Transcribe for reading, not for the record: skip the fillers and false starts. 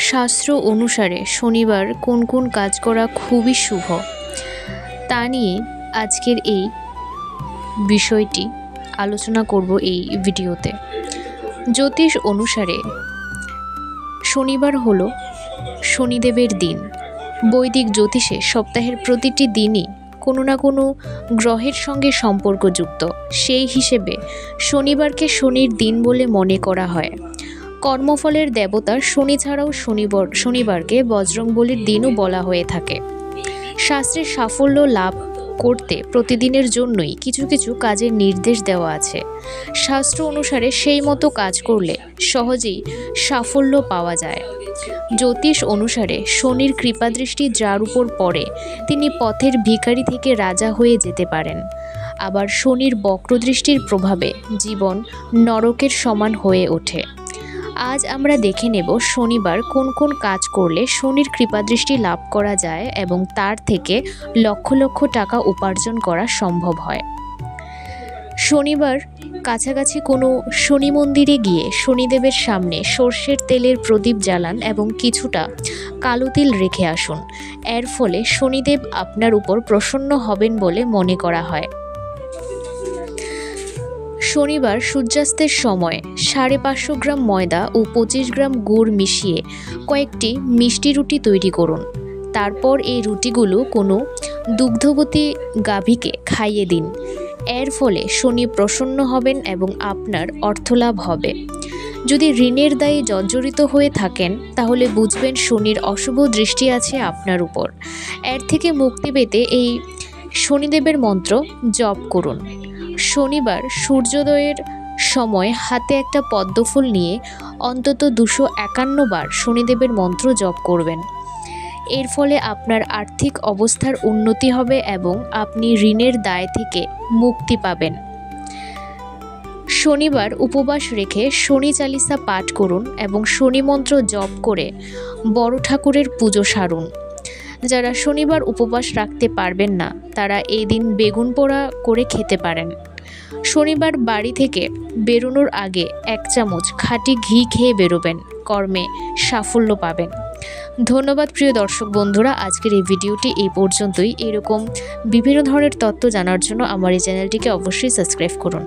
শাস্ত্র অনুসারে শনিবার কোন কোন কাজ করা খুবই শুভ তা নিয়ে আজকের এই বিষয়টি আলোচনা করব এই ভিডিওতে। জ্যোতিষ অনুসারে শনিবার হলো শনিদেবের দিন। বৈদিক জ্যোতিষে সপ্তাহের প্রতিটি দিনই কোনো না কোনো গ্রহের সঙ্গে সম্পর্কযুক্ত। সেই হিসেবে শনিবারকে শনির দিন বলে মনে করা হয়। কর্মফলের দেবতা শনি ছাড়াও শনিবারকে বজরংবলীর দিনও বলা হয়ে থাকে। শাস্ত্রের সাফল্য লাভ করতে প্রতিদিনের জন্যই কিছু কিছু কাজের নির্দেশ দেওয়া আছে। শাস্ত্র অনুসারে সেই মতো কাজ করলে সহজেই সাফল্য পাওয়া যায়। জ্যোতিষ অনুসারে শনির কৃপাদৃষ্টি যার উপর পড়ে তিনি পথের ভিখারি থেকে রাজা হয়ে যেতে পারেন। আবার শনির বক্রদৃষ্টির প্রভাবে জীবন নরকের সমান হয়ে ওঠে। আজ আমরা দেখে নেব শনিবার কোন কোন কাজ করলে শনির কৃপাদৃষ্টি লাভ করা যায় এবং তার থেকে লক্ষ লক্ষ টাকা উপার্জন করা সম্ভব হয়। শনিবার কাছাকাছি কোনো শনি মন্দিরে গিয়ে শনিদেবের সামনে সর্ষের তেলের প্রদীপ জ্বালান এবং কিছুটা কালো তিল রেখে আসুন। এর ফলে শনিদেব আপনার উপর প্রসন্ন হবেন বলে মনে করা হয়। শনিবার সূর্যাস্তের সময় 550 গ্রাম ময়দা ও 25 গ্রাম গুড় মিশিয়ে কয়েকটি মিষ্টি রুটি তৈরি করুন। তারপর এই রুটিগুলো কোনো দুগ্ধবতী গাভীকে খাইয়ে দিন। এর ফলে শনি প্রসন্ন হবেন এবং আপনার অর্থলাভ হবে। যদি ঋণের দায়ে জর্জরিত হয়ে থাকেন তাহলে বুঝবেন শনির অশুভ দৃষ্টি আছে আপনার উপর। এর থেকে মুক্তি পেতে এই শনিদেবের মন্ত্র জপ করুন। শনিবার সূর্যোদয়ের সময় হাতে একটা পদ্মফুল নিয়ে অন্তত 251 বার শনিদেবের মন্ত্র জপ করবেন। এর ফলে আপনার আর্থিক অবস্থার উন্নতি হবে এবং আপনি ঋণের দায় থেকে মুক্তি পাবেন। শনিবার উপবাস রেখে শনি চালিসা পাঠ করুন এবং শনি মন্ত্র জপ করে বড় ঠাকুরের পুজো সারুন। যারা শনিবার উপবাস রাখতে পারবেন না তারা এই দিন বেগুন পোড়া করে খেতে পারেন। শনিবার বাড়ি থেকে বেরোনোর আগে 1 চামচ খাঁটি ঘি খেয়ে বেরোবেন, কর্মে সাফল্য পাবেন। ধন্যবাদ প্রিয় দর্শক বন্ধুরা, আজকের এই ভিডিওটি এই পর্যন্তই। এরকম বিভিন্ন ধরনের তথ্য জানার জন্য আমার এই চ্যানেলটিকে অবশ্যই সাবস্ক্রাইব করুন।